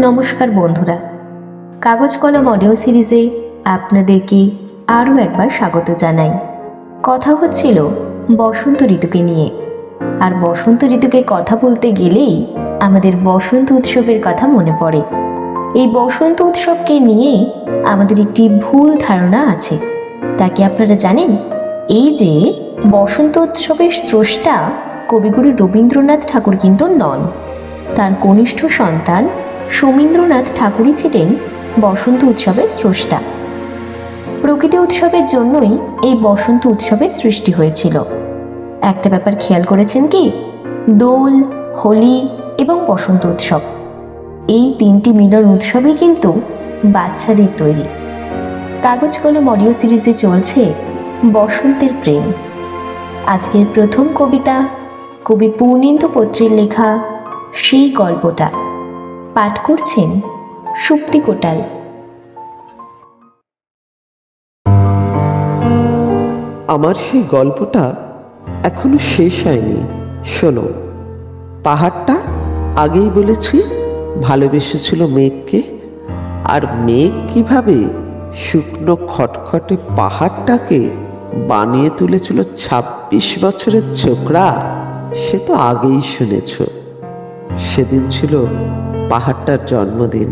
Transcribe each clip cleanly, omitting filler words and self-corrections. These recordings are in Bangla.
নমস্কার বন্ধুরা, কাগজ কলম অডিও সিরিজে আপনাদেরকে আরও একবার স্বাগত জানাই। কথা হচ্ছিল বসন্ত ঋতুকে নিয়ে। আর বসন্ত ঋতুকে কথা বলতে গেলেই আমাদের বসন্ত উৎসবের কথা মনে পড়ে। এই বসন্ত উৎসবকে নিয়ে আমাদের একটি ভুল ধারণা আছে। তা কি আপনারা জানেন? এই যে বসন্ত উৎসবের স্রষ্টা কবিগুরু রবীন্দ্রনাথ ঠাকুর কিন্তু নন। তার কনিষ্ঠ সন্তান সমীন্দ্রনাথ ঠাকুরই ছিলেন বসন্ত উৎসবের স্রষ্টা। প্রকৃতি উৎসবের জন্যই এই বসন্ত উৎসবের সৃষ্টি হয়েছিল। একটা ব্যাপার খেয়াল করেছেন কি? দোল, হোলি এবং বসন্ত উৎসব, এই তিনটি মিলন উৎসবই কিন্তু বাচ্চাদের তৈরি। কাগজ কলম অডিও সিরিজে চলছে বসন্তের প্রেম। আজকের প্রথম কবিতা কবি পূর্ণেন্দু পত্রের লেখা সেই গল্পটা পাঠ করছেন সুপ্তি কোটাল। আমার সেই গল্পটা এখনো শেষ হয়নি। শোনো, পাহাড়টা আগেই বলেছি ভালোবেসেছিল মেঘকে, আর মেঘ কিভাবে শুকনো খটখটে পাহাড়টাকে বানিয়ে তুলেছিল ২৬ বছরের ছোকরা, সে তো আগেই শুনেছ। সেদিন ছিল পাহাড়টার জন্মদিন।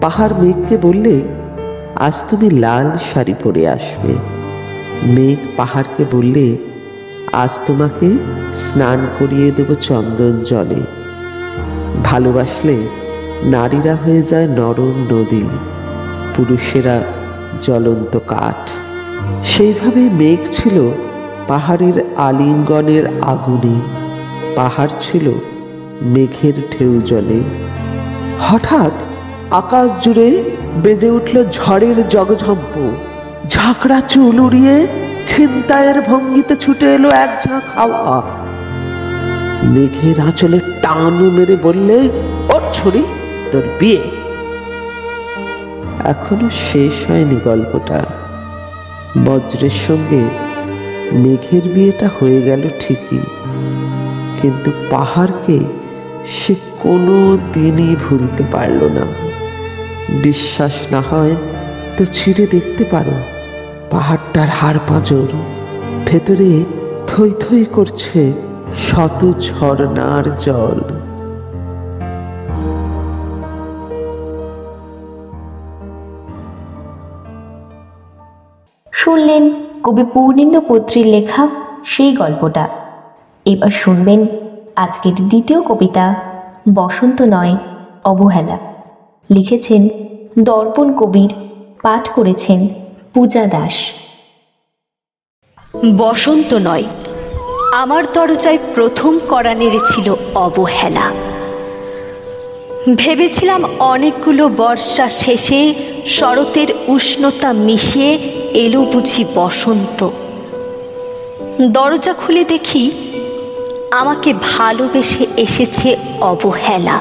পাহাড় মেঘকে বললে, আজ তুমি লাল শাড়ি পরে আসবে। মেঘ পাহাড়কে বললে, আজ তোমাকে স্নান করিয়ে দেব চন্দন জলে। ভালোবাসলে নারীরা হয়ে যায় নরম নদী, পুরুষেরা জ্বলন্ত কাঠ। সেইভাবে মেঘ ছিল পাহাড়ের আলিঙ্গনের আগুনে, পাহাড় ছিল মেঘের ঢেউ জলে। হঠাৎ আকাশ জুড়ে বেজে উঠল ঝড়ের জগঝম্প। ঝাঁকড়া চুল উড়িয়ে ছিনতাইয়ের ভঙ্গিতে ছুটে এলো এক ঝাঁক হাওয়া। মেঘের আঁচলে টান মেরে বললে, ওর ছড়ি, তোর বিয়ে। এখনো শেষ হয়নি গল্পটা। বজ্রের সঙ্গে মেঘের বিয়েটা হয়ে গেল ঠিকই, কিন্তু পাহাড়কে সে কোনো দিনই ভুলতে পারল না। বিশ্বাস না হয় তো ছিঁড়ে দেখতে পারো পাহাড়টার হাড় পাঁজর। ভেতরে থই থই করছে শত ঝর্ণার জল। শুনলেন কবি পূর্ণেন্দু পত্রের লেখা সেই গল্পটা। এবার শুনবেন আজকের দ্বিতীয় কবিতা বসন্ত নয় অবহেলা। লিখেছেন দর্পণ কবির, পাঠ করেছেন পূজা দাস। বসন্ত নয়, আমার দরজায় প্রথম কড়া নেড়েছিল অবহেলা। ভেবেছিলাম অনেকগুলো বর্ষা শেষে শরতের উষ্ণতা মিশিয়ে এলো বুঝি বসন্ত। দরজা খুলে দেখি আমাকে ভালোবেসে এসেছে অবহেলা।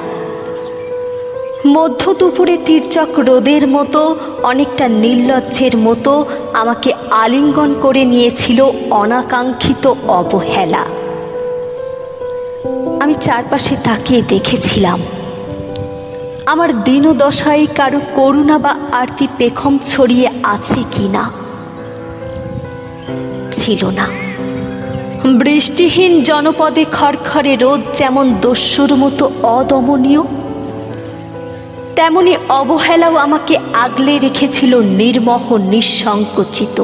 মধ্য দুপুরে তির্যক রোদের মতো, অনেকটা নির্লজ্জের মতো আমাকে আলিঙ্গন করে নিয়েছিল অনাকাঙ্ক্ষিত অবহেলা। আমি চারপাশে তাকিয়ে দেখেছিলাম আমার দীনদশায় কারো করুণা বা আরতি পেখম ছড়িয়ে আছে কিনা। ছিল না। বৃষ্টিহীন জনপদে খড়খড়ে রোদ যেমন দস্যুর মতো অদমনীয়, তেমনি অবহেলাও আমাকে আগলে রেখেছিল নির্মোহ নিঃসংকোচিত।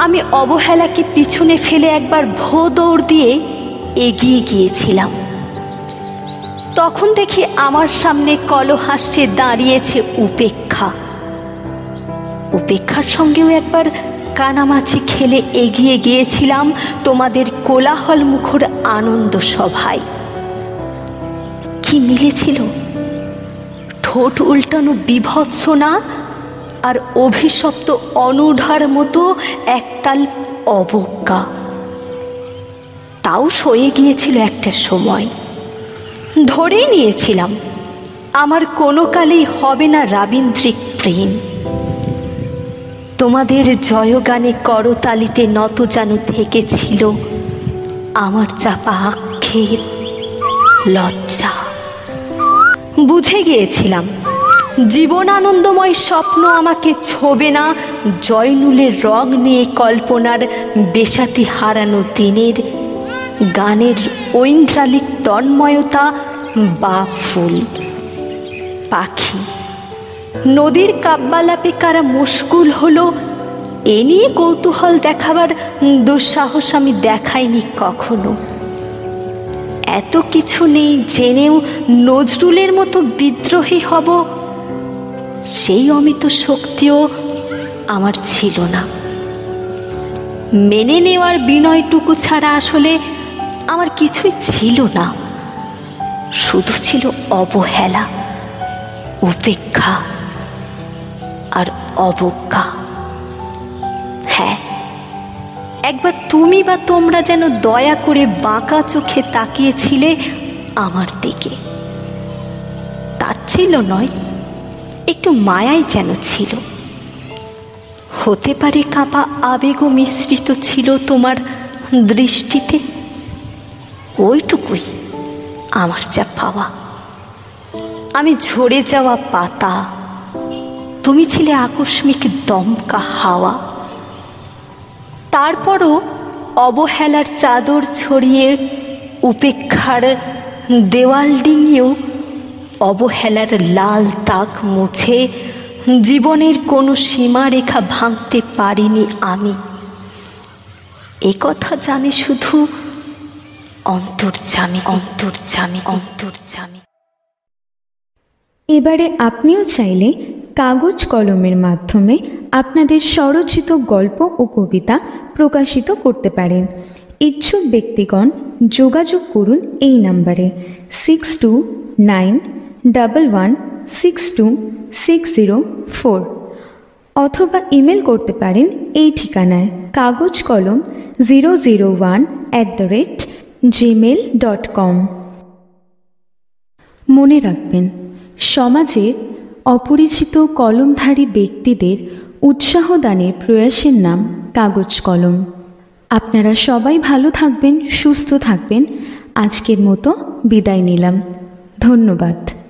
আমি অবহেলাকে পিছনে ফেলে একবার ভো দৌড় দিয়ে এগিয়ে গিয়েছিলাম। তখন দেখি আমার সামনে কলহাস্যে দাঁড়িয়েছে উপেক্ষা। উপেক্ষার সঙ্গেও একবার কানামাছি খেলে এগিয়ে গিয়েছিলাম তোমাদের কোলাহল মুখর আনন্দ সভায়। কি মিলেছিল? ঠোঁট উল্টানো বিভৎসনা আর অভিশপ্ত অনুঢার মতো একতাল অবজ্ঞা। তাও সয়ে গিয়েছিল একটা সময়। ধরেই নিয়েছিলাম আমার কোনো কালেই হবে না রাবীন্দ্রিক প্রেম। তোমাদের জয়গানে করতালিতে নত যেন থেকেছিল আমার চাপা আক্ষেপ, লজ্জা। বুঝে গিয়েছিলাম জীবন আনন্দময় স্বপ্ন আমাকে ছোবে না জয়নুলের রং নিয়ে কল্পনার বেসাতি হারানো দিনের গানের ঐন্দ্রালিক তন্ময়তা বা ফুল পাখি নদীর কাব্যালাপে কারা মুশকুল হলো এ নিয়ে কৌতূহল দেখাবার দুঃসাহস আমি দেখাইনি কখনো। এত কিছু নেই জেনেও নজরুলের মতো বিদ্রোহী হব সেই অমিত শক্তিও আমার ছিল না। মেনে নেওয়ার বিনয়টুকু ছাড়া আসলে আমার কিছুই ছিল না, শুধু ছিল অবহেলা, উপেক্ষা আর অবজ্ঞা। হ্যাঁ, একবার তুমি বা তোমরা যেন দয়া করে বাঁকা চোখে তাকিয়েছিলে আমার দিকে। তাচ্ছিল নয়, একটু মায়াই যেন ছিল। হতে পারে কাপা আবেগও মিশ্রিত ছিল তোমার দৃষ্টিতে। ওইটুকুই আমার যা পাওয়া। আমি ঝরে যাওয়া পাতা, তুমি ছিলে আকস্মিক দমকা হাওয়া। তারপরও অবহেলার চাদর ছড়িয়ে উপেক্ষার দেওয়াল ডিঙিয়েও অবহেলার লাল দাগ মুছে জীবনের কোনো সীমারেখা ভাঙতে পারিনি আমি। এ কথা জানি শুধু অন্তর্যামী, অন্তর্যামী, অন্তর্যামী। এবারে আপনিও চাইলে কাগজ কলমের মাধ্যমে আপনাদের স্বরচিত গল্প ও কবিতা প্রকাশিত করতে পারেন। ইচ্ছুক ব্যক্তিগণ যোগাযোগ করুন এই নাম্বারে 6291162604 অথবা ইমেল করতে পারেন এই ঠিকানায় kagojkolom001@gmail.com। মনে রাখবেন, সমাজের অপরিচিত কলমধারী ব্যক্তিদের উৎসাহ দানের প্রয়াসের নাম কাগজ কলম। আপনারা সবাই ভালো থাকবেন, সুস্থ থাকবেন। আজকের মতো বিদায় নিলাম। ধন্যবাদ।